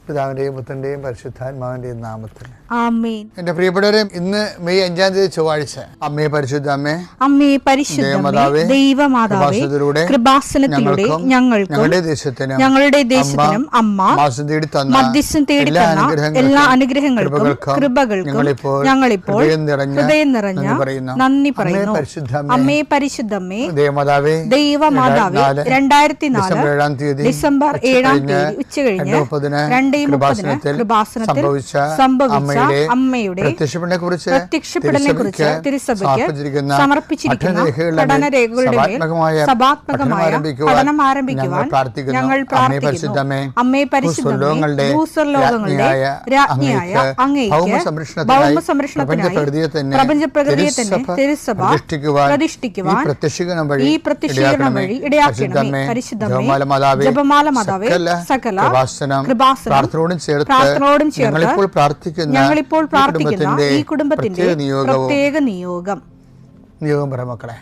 പിതാവിന്റെയും പുത്രന്റെയും പരിശുദ്ധാത്മാവിന്റെയും നാമത്തിൽ ആമേൻ. എന്റെ പ്രിയപ്പെട്ടവരെ, ഇന്ന് മെയ് 5-ാം തീയതി ചൊവ്വാഴ്ച, അമ്മേ പരിശുദ്ധ അമ്മേ, അമ്മേ പരിശുദ്ധ ദൈവമാതാവേ, കൃപാസനത്തിലൂടെ ഞങ്ങൾക്കും ഞങ്ങളുടെ ദേശത്തിനും അമ്മ മധ്യസ്ഥം തേടി തന്ന എല്ലാ അനുഗ്രഹങ്ങൾക്കും കൃപകൾക്കും ഞങ്ങളിപ്പോൾ ഹൃദയം നിറഞ്ഞ നന്ദി പറയുന്നു. അമ്മേ പരിശുദ്ധമ്മേ ദൈവമാതാവേ, 2004 ഡിസംബർ 7-ാം തീയതി ഉച്ചകഴിഞ്ഞ് 2:30 കൃപാസനത്തിൽ സംഭവിച്ച അമ്മയുടെ പ്രത്യക്ഷപ്പെടലിനെക്കുറിച്ച് തിരുസഭയ്ക്ക് സമർപ്പിച്ചിരിക്കുന്ന പഠനരേഖകളുടെ മേൽ സഭാത്മകമായ പഠനം ആരംഭിക്കുവാൻ ഞങ്ങൾ പ്രാർത്ഥിക്കുന്നു. അമ്മേ പരിശുദ്ധമേ, ഭൂസ്വർലോകങ്ങളുടെ രാജ്ഞിയായ അങ്ങേയ്ക്ക് ഭൗമസംരക്ഷണത്തിനായി പ്രപഞ്ചപ്രകൃതിയെ തന്നെ തിരുസഭ പ്രതിഷ്ഠിക്കുവാൻ ഈ പ്രത്യക്ഷീകരണം വഴി ഇടയാക്കണമേ. പരിശുദ്ധമേ, ജപമാല മാതാവേ, സകല കൃപാസനം പ്രാർത്ഥനയോടും ചേർത്ത് ഞങ്ങളിപ്പോൾ പ്രാർത്ഥിക്കുന്ന ഈ കുടുംബത്തിന്റെ പ്രത്യേക നിയോഗം മക്കളെ.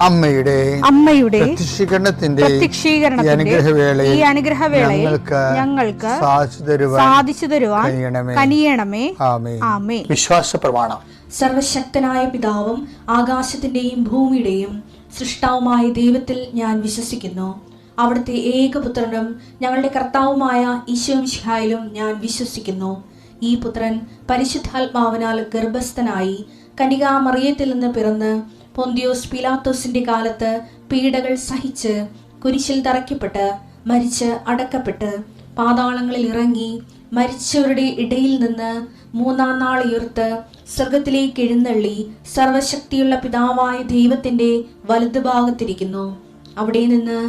അമ്മയുടെ പ്രത്യക്ഷീകരണത്തിന്റെ ഈ അനുഗ്രഹവേളയിൽ ഞങ്ങൾക്ക് സാധിച്ചു തരുവാൻ കനിയണമേ. ആമേൻ. വിശ്വാസ പ്രമാണം. സർവശക്തനായ പിതാവും ആകാശത്തിന്റെയും ഭൂമിയുടെയും സൃഷ്ടാവുമായ ദൈവത്തിൽ ഞാൻ വിശ്വസിക്കുന്നു. അവിടുത്തെ ഏകപുത്രനും ഞങ്ങളുടെ കർത്താവുമായ ഈശോ മിശിഹായിലും ഞാൻ വിശ്വസിക്കുന്നു. ഈ പുത്രൻ പരിശുദ്ധാത്മാവിനാൽ ഗർഭസ്ഥനായി കന്യകാമറിയത്തിൽ നിന്ന് പിറന്ന് പൊന്തിയോസ് പീലാത്തോസിന്റെ കാലത്ത് പീഡകൾ സഹിച്ച് കുരിശിൽ തറയ്ക്കപ്പെട്ട് മരിച്ച് അടക്കപ്പെട്ട് പാതാളങ്ങളിൽ ഇറങ്ങി മരിച്ചവരുടെ ഇടയിൽ നിന്ന് 3-ാം നാൾ ഉയർത്ത് സ്വർഗത്തിലേക്ക് എഴുന്നള്ളി സർവശക്തിയുള്ള പിതാവായ ദൈവത്തിന്റെ വലതുഭാഗത്തിരിക്കുന്നു. അവിടെ നിന്ന്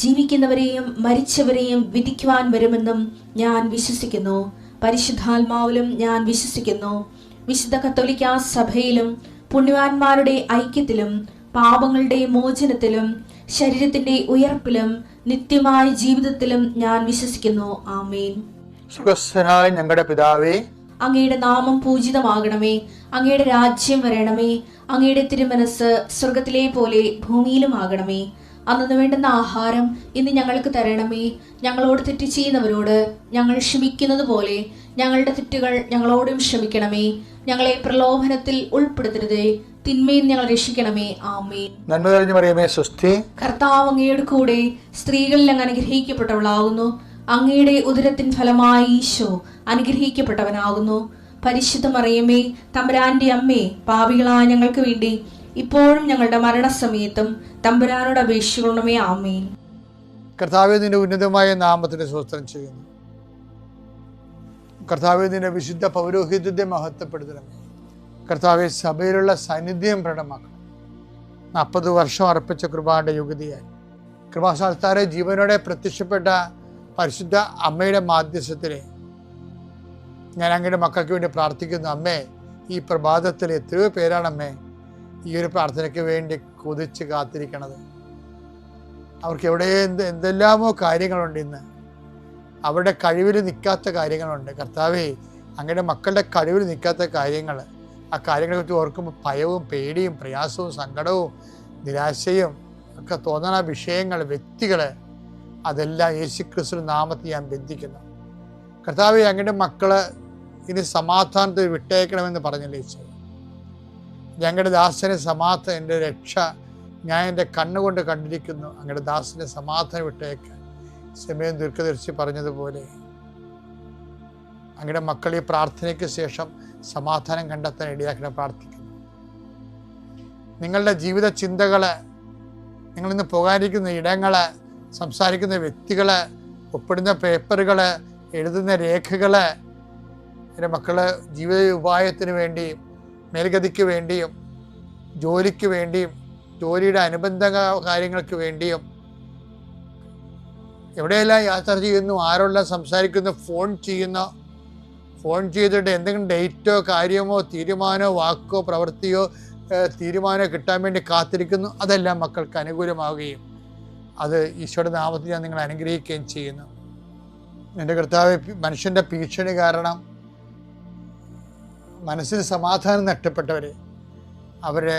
ജീവിക്കുന്നവരെയും മരിച്ചവരെയും വിധിക്കുവാൻ വരുമെന്നും ഞാൻ വിശ്വസിക്കുന്നു. പരിശുദ്ധാത്മാവിലും ഞാൻ വിശ്വസിക്കുന്നു. വിശുദ്ധ കത്തോലിക്കാ സഭയിലും പുണ്യവാന്മാരുടെ ഐക്യത്തിലും പാപങ്ങളുടെ മോചനത്തിലും ശരീരത്തിന്റെ ഉയർപ്പിലും നിത്യമായ ജീവിതത്തിലും ഞാൻ വിശ്വസിക്കുന്നു. ആമേൻ. സ്വർഗ്ഗസ്ഥനായ ഞങ്ങളുടെ പിതാവേ, അങ്ങയുടെ നാമം പൂജിതമാകണമേ. അങ്ങയുടെ രാജ്യം വരണമേ. അങ്ങയുടെ തിരുമനസ് സ്വർഗത്തിലെ പോലെ ഭൂമിയിലും ആകണമേ. അന്നു വേണ്ടുന്ന ആഹാരം ഇന്ന് ഞങ്ങൾക്ക് തരണമേ. ഞങ്ങളോട് തെറ്റ് ചെയ്യുന്നവരോട് ഞങ്ങൾ ക്ഷമിക്കുന്നത് പോലെ ഞങ്ങളുടെ തെറ്റുകൾ ഞങ്ങളോടും ക്ഷമിക്കണമേ. ഞങ്ങളെ പ്രലോഭനത്തിൽ ഉൾപ്പെടുത്തരുതേ, തിന്മയിൽ ഞങ്ങൾ രക്ഷിക്കണമേ. ആമേൻ. നന്മ നിറഞ്ഞ മറിയമേ, സ്വസ്തി. കർത്താവ് അങ്ങയുടെ കൂടെ സ്ത്രീകളിൽ അങ്ങ് അനുഗ്രഹിക്കപ്പെട്ടവളാകുന്നു. അങ്ങയുടെ ഉദരത്തിൻ ഫലമായി ഈശോ അനുഗ്രഹിക്കപ്പെട്ടവനാകുന്നു. പരിശുദ്ധ മറിയമേ, തമ്പുരാന്റെ അമ്മേ, പാപികളായ ഞങ്ങൾക്ക് വേണ്ടി ഇപ്പോഴും ഞങ്ങളുടെ മരണസമയത്തും തമ്പുരാനോട് അപേക്ഷിക്കണമേ. ആമേൻ. കർത്താവേ, നിന്റെ ഉന്നതമായ നാമത്തിന് സ്തോത്രം ചെയ്യുന്നു. കർത്താവേ, നിന്റെ വിശുദ്ധ പൗരോഹിത്യത്തെ മഹത്വപ്പെടുത്തണമേ. കർത്താവെ, സഭയിലുള്ള സാന്നിധ്യം പ്രകടമാക്കണം. 40 വർഷം അർപ്പിച്ച കൃപാന്റെ യുഗതിയായി കൃപാസ്ഥാനത്താരെ ജീവനോടെ പ്രത്യക്ഷപ്പെട്ട പരിശുദ്ധ അമ്മയുടെ മാധ്യസ്ഥത്തിലെ ഞാൻ അങ്ങയുടെ മക്കൾക്ക് വേണ്ടി പ്രാർത്ഥിക്കുന്നു. അമ്മേ, ഈ പ്രഭാതത്തിൽ എത്രയോ പേരാണമ്മേ ഈ ഒരു പ്രാർത്ഥനയ്ക്ക് വേണ്ടി കൊതിച്ച് കാത്തിരിക്കണത്. അവർക്ക് എവിടെ എന്തെല്ലാമോ കാര്യങ്ങളുണ്ട്. ഇന്ന് അവരുടെ കഴിവിൽ നിൽക്കാത്ത കാര്യങ്ങളുണ്ട്. കർത്താവേ, അങ്ങയുടെ മക്കളുടെ കഴിവിൽ നിൽക്കാത്ത കാര്യങ്ങൾ, ആ കാര്യങ്ങളെ കുറിച്ച് ഓർക്കുമ്പോൾ ഭയവും പേടിയും പ്രയാസവും സങ്കടവും നിരാശയും ഒക്കെ തോന്നുന്ന വിഷയങ്ങൾ, വ്യക്തികൾ, അതെല്ലാം യേശുക്രിസ്തു നാമത്തിൽ ഞാൻ ബന്ധിക്കുന്നു. കർത്താവേ, അങ്ങയുടെ മക്കള് ഇനി സമാധാനത്തിൽ വിട്ടേക്കണമെന്ന് പറഞ്ഞില്ലേ ഈശോ. ഞങ്ങളുടെ ദാസനെ സമാധാനം, എൻ്റെ രക്ഷ ഞാൻ എൻ്റെ കണ്ണുകൊണ്ട് കണ്ടിരിക്കുന്നു. അങ്ങയുടെ ദാസനെ സമാധാനം വിട്ടേക്ക്. സമയം ദീർഘദർശി പറഞ്ഞതുപോലെ അങ്ങയുടെ മക്കൾ ഈ പ്രാർത്ഥനയ്ക്ക് ശേഷം സമാധാനം കണ്ടെത്താൻ ഇടയാക്കണം പ്രാർത്ഥിക്കുന്നു. നിങ്ങളുടെ ജീവിത ചിന്തകള്, നിങ്ങളിന്ന് പോകാനിരിക്കുന്ന ഇടങ്ങള്, സംസാരിക്കുന്ന വ്യക്തികള്, ഒപ്പിടുന്ന പേപ്പറുകള്, എഴുതുന്ന രേഖകള്, എൻ്റെ മക്കള് ജീവിത ഉപായത്തിന് വേണ്ടിയും മേൽഗതിക്ക് വേണ്ടിയും ജോലിക്ക് വേണ്ടിയും ജോലിയുടെ അനുബന്ധ കാര്യങ്ങൾക്ക് വേണ്ടിയും എവിടെയെല്ലാം യാത്ര ചെയ്യുന്നു, ആരോടെല്ലാം സംസാരിക്കുന്നു, ഫോൺ ചെയ്തിട്ട് എന്തെങ്കിലും ഡേറ്റോ കാര്യമോ തീരുമാനമോ വാക്കോ പ്രവൃത്തിയോ തീരുമാനമോ കിട്ടാൻ വേണ്ടി കാത്തിരിക്കുന്നു. അതെല്ലാം മക്കൾക്ക് അനുകൂലമാവുകയും അത് ഈശോയുടെ നാമത്തിൽ ഞാൻ നിങ്ങളെ അനുഗ്രഹിക്കുകയും ചെയ്യുന്നു. എൻ്റെ കർത്താവ്, മനുഷ്യൻ്റെ ഭീഷണി കാരണം മനസ്സിന് സമാധാനം നഷ്ടപ്പെട്ടവരെ, അവരെ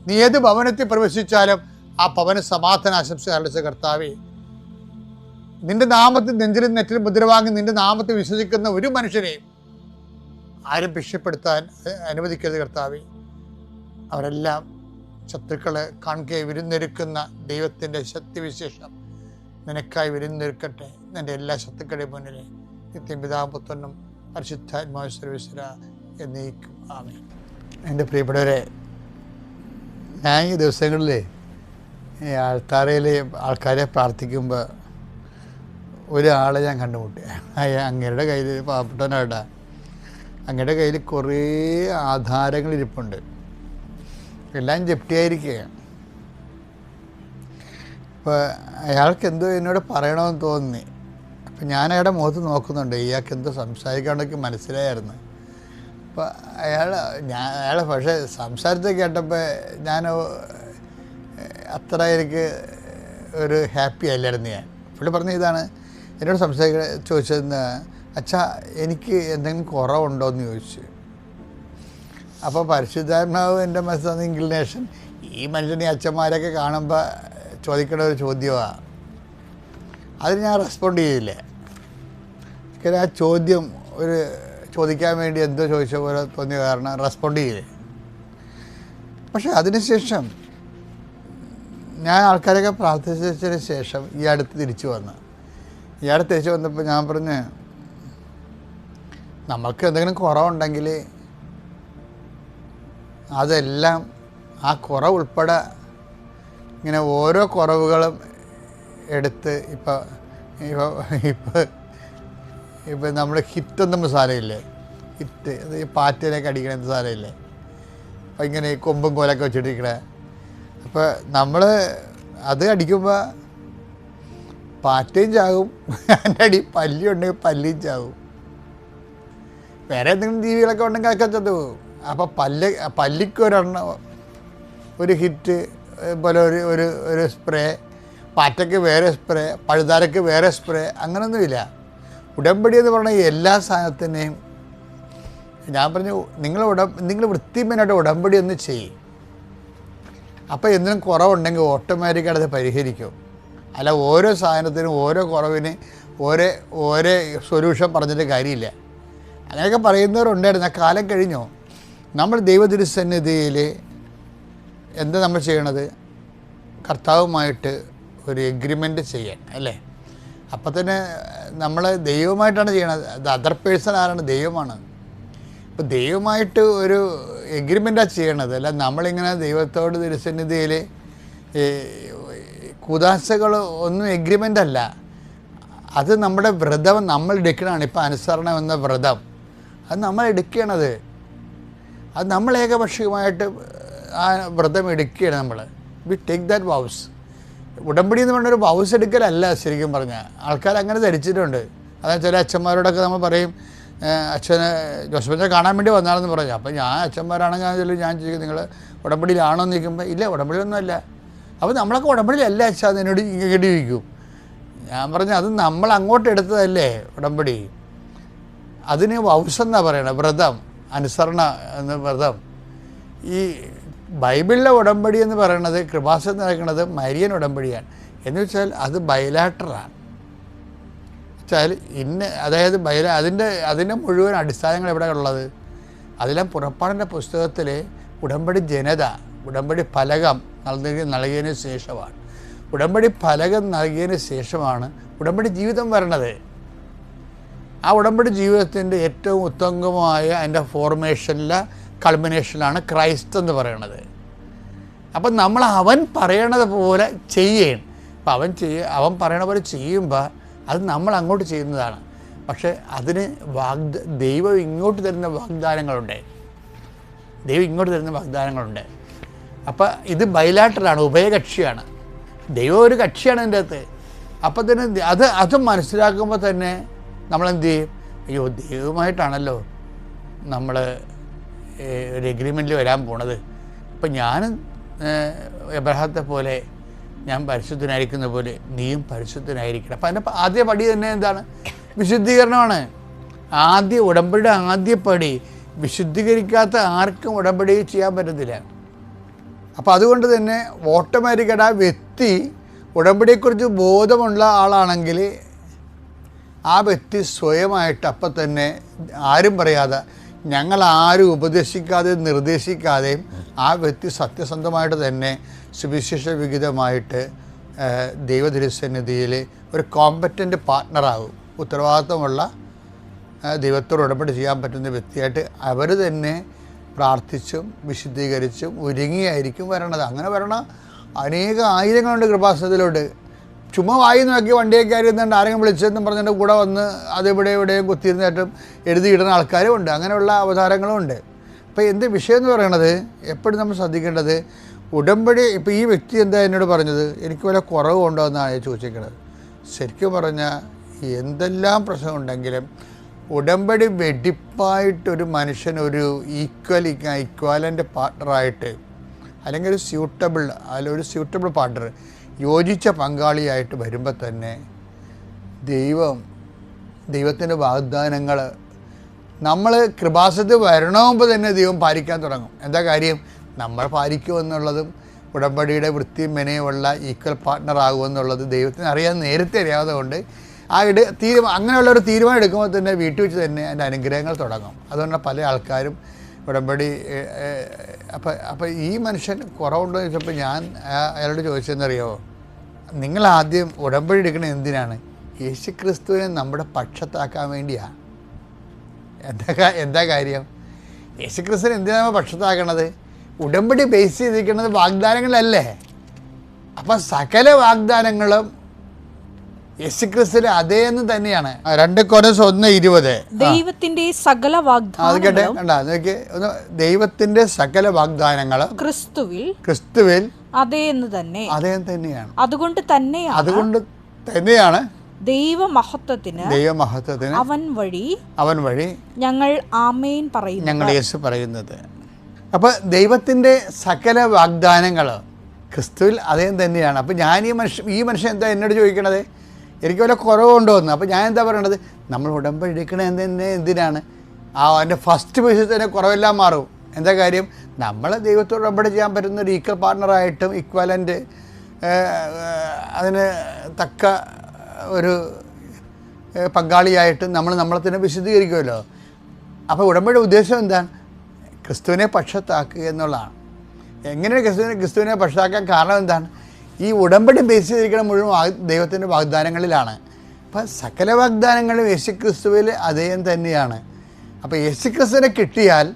നീ ഏത് ഭവനത്തിൽ പ്രവേശിച്ചാലും ആ ഭവന സമാധാന ആശംസ അറിയിച്ച കർത്താവേ, നിന്റെ നാമത്തിൽ നെഞ്ചിലും നെറ്റിലും മുദ്രവാങ്ങി നിന്റെ നാമത്തിൽ വിശ്വസിക്കുന്ന ഒരു മനുഷ്യനെയും ആരും ഭിക്ഷപ്പെടുത്താൻ അനുവദിക്കരുത് കർത്താവേ. അവരെല്ലാം ശത്രുക്കളെ കാണുകയെ വിരുന്നൊരുക്കുന്ന ദൈവത്തിൻ്റെ ശക്തിവിശേഷം നിനക്കായി വിരുന്നൊരുക്കട്ടെ. നിൻ്റെ എല്ലാ ശത്രുക്കളുടെയും മുന്നിൽ നിത്യം പിതാവും പുത്രനും പരിശുദ്ധാത്മാവും സർവീശ്വര എന്നേക്കും ആമേൻ. എൻ്റെ പ്രിയപ്പെട്ടവരെ, ഞാൻ ഈ ദിവസങ്ങളിൽ ആൾത്താരയിൽ ആൾക്കാരെ പ്രാർത്ഥിക്കുമ്പോൾ ഒരാളെ ഞാൻ കണ്ടുമുട്ടി. അങ്ങയുടെ കയ്യിൽ, പാവപ്പെട്ടവനായിട്ടാ, അങ്ങയുടെ കയ്യിൽ കുറേ ആധാരങ്ങൾ ഇരിപ്പുണ്ട്, എല്ലാം ജപ്തിയായിരിക്കുകയാണ്. അപ്പോൾ അയാൾക്ക് എന്തോ എന്നോട് പറയണമെന്ന് തോന്നി. അപ്പം ഞാൻ അയാളുടെ മുഖത്ത് നോക്കുന്നുണ്ട്, ഇയാൾക്ക് എന്തോ സംസാരിക്കാണ്ടൊക്കെ മനസ്സിലായിരുന്നു. അപ്പോൾ അയാൾ പക്ഷേ സംസാരത്തെ കേട്ടപ്പോൾ ഞാൻ അത്ര എനിക്ക് ഒരു ഹാപ്പി അല്ലായിരുന്നു. ഞാൻ പുള്ളി പറഞ്ഞ ഇതാണ്, എന്നോട് ചോദിച്ചതെന്ന്, അച്ഛാ എനിക്ക് എന്തെങ്കിലും കുറവുണ്ടോ എന്ന് ചോദിച്ചു. അപ്പോൾ പരിശുദ്ധാത്മാവ് എൻ്റെ മനസ്സിൽ ഇൻക്ലിനേഷൻ, ഈ മനുഷ്യനെ അച്ഛന്മാരൊക്കെ കാണുമ്പോൾ ചോദിക്കേണ്ട ഒരു ചോദ്യമാണ്. അതിന് ഞാൻ റെസ്പോണ്ട് ചെയ്തില്ല. ആ ചോദ്യം ചോദിക്കാൻ വേണ്ടി എന്തോ ചോദിച്ച പോലെ തോന്നിയ കാരണം റെസ്പോണ്ട് ചെയ്തില്ല. പക്ഷെ അതിനുശേഷം ഞാൻ ആൾക്കാരൊക്കെ പ്രാർത്ഥിച്ചതിന് ശേഷം ഈ അടുത്ത് തിരിച്ചു വന്നപ്പോൾ ഞാൻ പറഞ്ഞു, നമ്മൾക്ക് എന്തെങ്കിലും കുറവുണ്ടെങ്കിൽ അതെല്ലാം ആ കുറവ് ഉൾപ്പെടെ ഇങ്ങനെ ഓരോ കുറവുകളും എടുത്ത് ഇപ്പം നമ്മൾ ഹിറ്റൊന്നും സാധനമില്ലേ, ഹിറ്റ് അത് ഈ പാറ്റയിലേക്ക് അടിക്കണ സാധനമില്ലേ, അപ്പം ഇങ്ങനെ കൊമ്പും കോലൊക്കെ വെച്ചിട്ടിരിക്കണേ. അപ്പോൾ നമ്മൾ അത് അടിക്കുമ്പോൾ പാറ്റയും ചാകും, അതിൻ്റെ അടി പല്ലി ഉണ്ടെങ്കിൽ പല്ലിയും ചാകും, വേറെ എന്തെങ്കിലും ജീവികളൊക്കെ ഉണ്ടെങ്കിൽ അതൊക്കെ ചത്തു പോകും. അപ്പോൾ പല്ലിക്ക് ഒരു ഹിറ്റ് പോലെ ഒരു സ്പ്രേ, പാറ്റയ്ക്ക് വേറെ സ്പ്രേ, പഴുതാരയ്ക്ക് വേറെ സ്പ്രേ, അങ്ങനെയൊന്നുമില്ല. ഉടമ്പടി എന്ന് പറഞ്ഞാൽ എല്ലാ സാധനത്തിനെയും ഞാൻ പറഞ്ഞു, നിങ്ങൾ വൃത്തിമേനായിട്ട് ഉടമ്പടി ഒന്ന് ചെയ്യും. അപ്പോൾ എന്തിനും കുറവുണ്ടെങ്കിൽ ഓട്ടോമാറ്റിക്കായിട്ട് അത് പരിഹരിക്കും. അല്ല ഓരോ സാധനത്തിനും ഓരോ കുറവിന് ഓരോ സൊല്യൂഷൻ പറഞ്ഞിട്ട് കാര്യമില്ല. അങ്ങനെയൊക്കെ പറയുന്നവരുണ്ടായിരുന്നു. ആ കാലം കഴിഞ്ഞോ? നമ്മൾ ദൈവതിരുസന്നിധിയിൽ എന്താ നമ്മൾ ചെയ്യണത്? കർത്താവുമായിട്ട് ഒരു എഗ്രിമെൻറ്റ് ചെയ്യാൻ, അല്ലേ? അപ്പം തന്നെ നമ്മൾ ദൈവമായിട്ടാണ് ചെയ്യണത്. അത് അതർ പേഴ്സൺ ആരാണ്? ദൈവമാണ്. അപ്പോൾ ദൈവമായിട്ട് ഒരു എഗ്രിമെൻറ്റാണ് ചെയ്യണത്. അല്ല നമ്മളിങ്ങനെ ദൈവത്തോട് തിരുസന്നിധിയിൽ കുദാശകൾ ഒന്നും എഗ്രിമെൻ്റ് അല്ല. അത് നമ്മുടെ വ്രതം നമ്മൾ എടുക്കണതാണ്. ഇപ്പം അനുസരണം എന്ന വ്രതം അത് നമ്മൾ എടുക്കണത്. അത് നമ്മൾ ഏകപക്ഷീയമായിട്ട് ആ വ്രതം എടുക്കുകയാണ്. നമ്മൾ വി ടേക്ക് ദാറ്റ് വൗസ്. ഉടമ്പടി എന്ന് പറഞ്ഞൊരു വൗസ് എടുക്കലല്ല ശരിക്കും പറഞ്ഞാൽ. ആൾക്കാർ അങ്ങനെ ധരിച്ചിട്ടുണ്ട്. അതായത് ചില അച്ഛന്മാരോടൊക്കെ നമ്മൾ പറയും, അച്ഛനെ ജോസഫിനെ കാണാൻ വേണ്ടി വന്നാണെന്ന് പറഞ്ഞു. അപ്പം ഞാൻ അച്ഛന്മാരാണെങ്കിൽ ഞാൻ ചോദിക്കും, നിങ്ങൾ ഉടമ്പടിയിലാണോ എന്ന് ചോദിക്കുമ്പോൾ ഇല്ല, ഉടമ്പടിയിലൊന്നുമല്ല. അപ്പോൾ നമ്മളൊക്കെ ഉടമ്പടിയിലല്ല അച്ഛാ, എന്നോട് ഇങ്ങോട്ട് ചോദിക്കും. ഞാൻ പറഞ്ഞു, അത് നമ്മൾ അങ്ങോട്ട് എടുത്തതല്ലേ ഉടമ്പടി. അതിന് വൗസെന്നാണ് പറയണത്, വ്രതം, അനുസരണ എന്ന വ്രതം. ഈ ബൈബിളിലെ ഉടമ്പടി എന്ന് പറയുന്നത്, കൃപാസനം നടക്കുന്നത് മരിയൻ ഉടമ്പടിയാണ്. എന്ന് വെച്ചാൽ അത് ബൈലാറ്ററാണ്. വെച്ചാൽ അതായത് അതിൻ്റെ മുഴുവൻ അടിസ്ഥാനങ്ങൾ എവിടെ ഉള്ളത്? അതിലെ പുറപ്പാടിൻ്റെ പുസ്തകത്തിൽ ഉടമ്പടി ജനത, ഉടമ്പടി ഫലകം നൽകിയതിന് ശേഷമാണ്. ഉടമ്പടി ഫലകം നൽകിയതിന് ശേഷമാണ് ഉടമ്പടി ജീവിതം വരണത്. ആ ഉടമ്പടി ജീവിതത്തിൻ്റെ ഏറ്റവും ഉത്തമമായ അതിൻ്റെ ഫോർമേഷനിലെ കൾമിനേഷനിലാണ് ക്രൈസ്റ്റ് എന്ന് പറയുന്നത്. അപ്പം നമ്മൾ അവൻ പറയണത് പോലെ ചെയ്യണം. അപ്പം അവൻ പറയണ പോലെ ചെയ്യുമ്പോൾ അത് നമ്മൾ അങ്ങോട്ട് ചെയ്യുന്നതാണ്. പക്ഷേ അതിന് ദൈവം ഇങ്ങോട്ട് തരുന്ന വാഗ്ദാനങ്ങളുണ്ട്. അപ്പം ഇത് ബൈലാറ്ററലാണ്, ഉഭയകക്ഷിയാണ്. ദൈവം ഒരു കക്ഷിയാണ് ഇതിൻ്റെ അകത്ത്. അപ്പം തന്നെ അത് മനസ്സിലാക്കുമ്പോൾ തന്നെ നമ്മളെന്ത് ചെയ്യും? അയ്യോ, ദൈവമായിട്ടാണല്ലോ നമ്മൾ ഒരു എഗ്രിമെൻറ്റിൽ വരാൻ പോണത്. അപ്പം ഞാനും എബ്രഹാത്തെ പോലെ ഞാൻ പരിശുദ്ധനായിരിക്കുന്ന പോലെ നീയും പരിശുദ്ധനായിരിക്കണം. അപ്പം അതിൻ്റെ ആദ്യ പടി തന്നെ എന്താണ്? വിശുദ്ധീകരണമാണ്. ഉടമ്പടിയുടെ ആദ്യ പടി. വിശുദ്ധീകരിക്കാത്ത ആർക്കും ഉടമ്പടി ചെയ്യാൻ പറ്റത്തില്ല. അപ്പോൾ അതുകൊണ്ട് തന്നെ ഓട്ടോമാറ്റിക്കായിട്ട് ആ വ്യക്തി ഉടമ്പടിയെക്കുറിച്ച് ബോധമുള്ള ആളാണെങ്കിൽ ആ വ്യക്തി സ്വയമായിട്ട് അപ്പം തന്നെ ആരും പറയാതെ, ഞങ്ങൾ ആരും ഉപദേശിക്കാതെ നിർദ്ദേശിക്കാതെയും ആ വ്യക്തി സത്യസന്ധമായിട്ട് തന്നെ സുവിശേഷ വിഹിതമായിട്ട് ദൈവതിരുസന്നിധിയിൽ ഒരു കോമ്പറ്റൻ്റ് പാർട്ട്ണറാകും. ഉത്തരവാദിത്വമുള്ള ദൈവത്തോട് ഉടമ്പടി ചെയ്യാൻ പറ്റുന്ന വ്യക്തിയായിട്ട് അവർ തന്നെ പ്രാർത്ഥിച്ചും വിശുദ്ധീകരിച്ചും ഒരുങ്ങിയായിരിക്കും വരണത്. അങ്ങനെ വരണ ആയിരങ്ങളുണ്ട് കൃപാസനത്തിലോട്ട്. ചുമ്മാ വായി നോക്കി വണ്ടിയൊക്കെ ആയിരുന്നുണ്ട് ആരെങ്കിലും വിളിച്ചെന്നും പറഞ്ഞിട്ട് കൂടെ വന്ന് അതെവിടെയും കുത്തിയിരുന്നിട്ടും എഴുതിയിടുന്ന ആൾക്കാരും ഉണ്ട്. അങ്ങനെയുള്ള അവതാരങ്ങളും ഉണ്ട്. അപ്പോൾ എന്ത് വിഷയം എന്ന് പറയണത് എപ്പോഴും നമ്മൾ ശ്രദ്ധിക്കേണ്ടത്, ഉടമ്പടി ഇപ്പോൾ ഈ വ്യക്തി എന്താ എന്നോട് പറഞ്ഞത്, എനിക്ക് വല്ല കുറവുണ്ടോ എന്നാണ് ചോദിച്ചിരിക്കുന്നത്. ശരിക്കും പറഞ്ഞാൽ എന്തെല്ലാം പ്രശ്നമുണ്ടെങ്കിലും ഉടമ്പടി വെടിപ്പായിട്ടൊരു മനുഷ്യനൊരു ഈക്വലൻ്റ് പാർട്ട്ണറായിട്ട് അല്ലെങ്കിൽ ഒരു സ്യൂട്ടബിൾ പാർട്ട്ണർ, യോജിച്ച പങ്കാളിയായിട്ട് വരുമ്പോൾ തന്നെ ദൈവത്തിൻ്റെ വാഗ്ദാനങ്ങൾ നമ്മൾ കൃപാസനത്തിൽ വരണമെങ്കിൽ തന്നെ ദൈവം പാലിക്കാൻ തുടങ്ങും. എന്താ കാര്യം? നമ്മൾ പാലിക്കുമെന്നുള്ളതും ഉടമ്പടിയുടെ വൃത്തിയും മെനയുമുള്ള ഈക്വൽ പാർട്ട്ണർ ആകുമെന്നുള്ളത് ദൈവത്തിന് നേരത്തെ അറിയാവുന്നത് കൊണ്ട് അങ്ങനെയുള്ളൊരു തീരുമാനം എടുക്കുമ്പോൾ തന്നെ വീട്ടിൽ വെച്ച് തന്നെ അതിൻ്റെ അനുഗ്രഹങ്ങൾ തുടങ്ങും. അതുകൊണ്ട് പല ആൾക്കാരും ഉടമ്പടി അപ്പോൾ ഈ മനുഷ്യൻ കുറവുണ്ടോ എന്ന് ചോദിച്ചപ്പോൾ ഞാൻ അയാളോട് ചോദിച്ചതെന്നറിയാമോ, നിങ്ങളാദ്യം ഉടമ്പടി എടുക്കണത് എന്തിനാണ്? യേശുക്രിസ്തുവിനെ നമ്മുടെ പക്ഷത്താക്കാൻ വേണ്ടിയാണ്. എന്താ കാര്യം? യേശുക്രിസ്തുവിനെ എന്തിനാണ് നമ്മൾ പക്ഷത്താക്കണത്? ഉടമ്പടി ബേസ് ചെയ്തിരിക്കുന്നത് വാഗ്ദാനങ്ങളല്ലേ. അപ്പം സകല വാഗ്ദാനങ്ങളും യേശുക്രിസ്തുവിന് അതേന്ന് തന്നെയാണ്. 2 കൊരിന്ത്യർ 1:20 ദൈവത്തിന്റെ സകല വാഗ്ദാനങ്ങളും ദൈവത്തിന്റെ സകല വാഗ്ദാനങ്ങളും ക്രിസ്തുവിൽ അതേന്ന് തന്നെയാണ്. അതുകൊണ്ട് തന്നെയാണ് ദൈവമഹത്വത്തിന് അവൻ വഴി ഞങ്ങൾ ആമേൻ പറയുന്നത്, ഞങ്ങൾ യേശു പറയുന്നത്. അപ്പോൾ ദൈവത്തിൻ്റെ സകല വാഗ്ദാനങ്ങൾ ക്രിസ്തുവിൽ അതേ തന്നെയാണ്. അപ്പോൾ ഞാൻ ഈ മനുഷ്യൻ എന്താ എന്നോട് ചോദിക്കണത്, എനിക്ക് വല്ല കുറവുണ്ടോ എന്ന്. അപ്പോൾ ഞാൻ എന്താ പറയണത്, നമ്മൾ ഉടമ്പടി എടുക്കണത് എന്തിനാണ്? അതിൻ്റെ ഫസ്റ്റ് ബേസിൽ തന്നെ കുറവെല്ലാം മാറും. എന്താ കാര്യം? നമ്മൾ ദൈവത്തോട് ഉടമ്പടി ചെയ്യാൻ പറ്റുന്ന ഒരു ഈക്വൽ പാർട്ട്ണറായിട്ടും ഇക്വലൻ്റ് അതിന് തക്ക ഒരു പങ്കാളിയായിട്ടും നമ്മളെ തന്നെ വിശദീകരിക്കുമല്ലോ. അപ്പോൾ ഉടമ്പടിയുടെ ഉദ്ദേശം എന്താണ്? ക്രിസ്തുവിനെ പക്ഷത്താക്കുക എന്നുള്ളതാണ്. എങ്ങനെ ക്രിസ്തുവിനെ പക്ഷത്താക്കാൻ കാരണം എന്താണ്? ഈ ഉടമ്പടി ബേസ് ചെയ്തിരിക്കുന്ന മുഴുവൻ ദൈവത്തിൻ്റെ വാഗ്ദാനങ്ങളിലാണ്. അപ്പം സകല വാഗ്ദാനങ്ങളും യേശുക്രിസ്തുവിൽ അതേ തന്നെയാണ്. അപ്പോൾ യേശുക്രിസ്തുവിനെ കിട്ടിയാൽ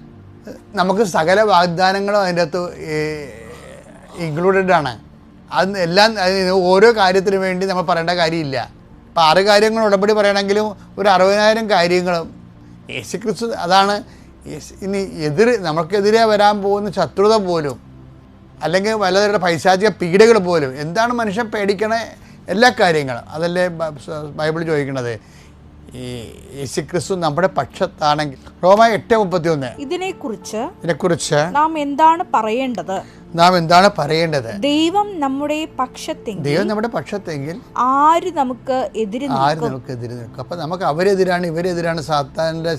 നമുക്ക് സകല വാഗ്ദാനങ്ങളും അതിൻ്റെ അകത്ത് ഇൻക്ലൂഡഡ് ആണ്. അത് എല്ലാം ഓരോ കാര്യത്തിനു വേണ്ടി നമ്മൾ പറയേണ്ട കാര്യമില്ല. അപ്പോൾ 6 കാര്യങ്ങൾ ഉടമ്പടി പറയണമെങ്കിലും ഒരു 60,000 കാര്യങ്ങളും യേശുക്രിസ്തു. അതാണ് ഇനി നമുക്കെതിരെ വരാൻ പോകുന്ന ശത്രുത പോലും അല്ലെങ്കിൽ പലതരം പൈശാചിക പീഡകൾ പോലും എന്താണ് മനുഷ്യൻ പേടിക്കണ എല്ലാ കാര്യങ്ങളും അതല്ലേ ബൈബിൾ ചോദിക്കണത്. ഈ യേശുക്രിസ്തു നമ്മുടെ പക്ഷത്താണെങ്കിൽ റോമ 8:31 ഇതിനെക്കുറിച്ച് നാം എന്താണ് പറയേണ്ടത്? ദൈവം നമ്മുടെ പക്ഷത്തെങ്കിൽ ആര് നമുക്ക് എതിരെ നിൽക്കും? അപ്പം നമുക്ക് അവരെതിരാണ് ഇവരെതിരാണ്, സാത്താൻ്റെ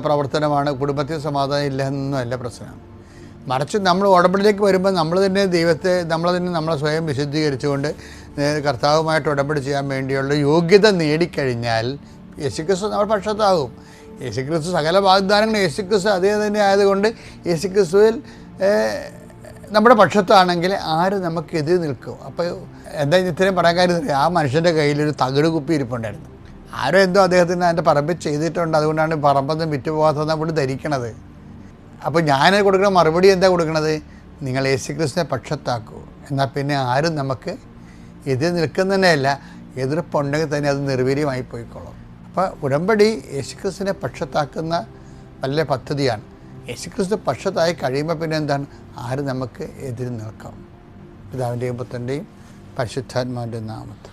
പ്രവർത്തനമാണ്, കുടുംബത്തിൽ സമാധാനം ഇല്ല എന്നല്ല പ്രശ്നം. മറിച്ച് നമ്മൾ ഉടമ്പടിയിലേക്ക് വരുമ്പോൾ നമ്മൾ തന്നെ നമ്മളെ സ്വയം വിശുദ്ധീകരിച്ചുകൊണ്ട് കർത്താവുമായിട്ട് ഉടമ്പടി ചെയ്യാൻ വേണ്ടിയുള്ള യോഗ്യത നേടിക്കഴിഞ്ഞാൽ യേശുക്രിസ്തു നമ്മുടെ പക്ഷത്താകും. യേശുക്രിസ്തു സകല വാഗ്ദാനങ്ങൾ യേശുക്രിസ്തു അതേ തന്നെ ആയതുകൊണ്ട് യേശുക്രിസ്തുവിൽ നമ്മുടെ പക്ഷത്താണെങ്കിൽ ആര് നമുക്കെതിരെ നിൽക്കും? അപ്പോൾ എന്താ ഇത്രയും പറയാൻ കാര്യം? ആ മനുഷ്യൻ്റെ കയ്യിലൊരു തകിട് കുപ്പി ഇരിപ്പുണ്ടായിരുന്നു. ആരോ എന്തോ അദ്ദേഹത്തിന് അതിൻ്റെ പറമ്പിൽ ചെയ്തിട്ടുണ്ട്, അതുകൊണ്ടാണ് പറമ്പൊന്നും വിറ്റുപോകാത്തതെന്ന് നമ്മൾ ധരിക്കണത്. അപ്പോൾ ഞാൻ കൊടുക്കുന്ന മറുപടി എന്താ കൊടുക്കണത്? നിങ്ങൾ യേശുക്രിസ്തുവിനെ പക്ഷത്താക്കൂ, എന്നാൽ പിന്നെ ആരും നമുക്ക് എതിർ നിൽക്കുന്നതന്നെയല്ല, എതിർപ്പുണ്ടെങ്കിൽ തന്നെ അത് നിർവീര്യമായി പോയിക്കോളും. അപ്പോൾ ഉടമ്പടി യേശുക്രിസ്തുവിനെ പക്ഷത്താക്കുന്ന വലിയ പദ്ധതിയാണ്. യേശുക്രിസ്തു പക്ഷത്തായി കഴിയുമ്പോൾ പിന്നെ എന്താണ്? ആരും നമുക്ക് എതിര് നിൽക്കാം. പിതാവിൻ്റെയും പുത്രൻ്റെയും പരിശുദ്ധാത്മാവിൻ്റെ നാമത്തിൽ.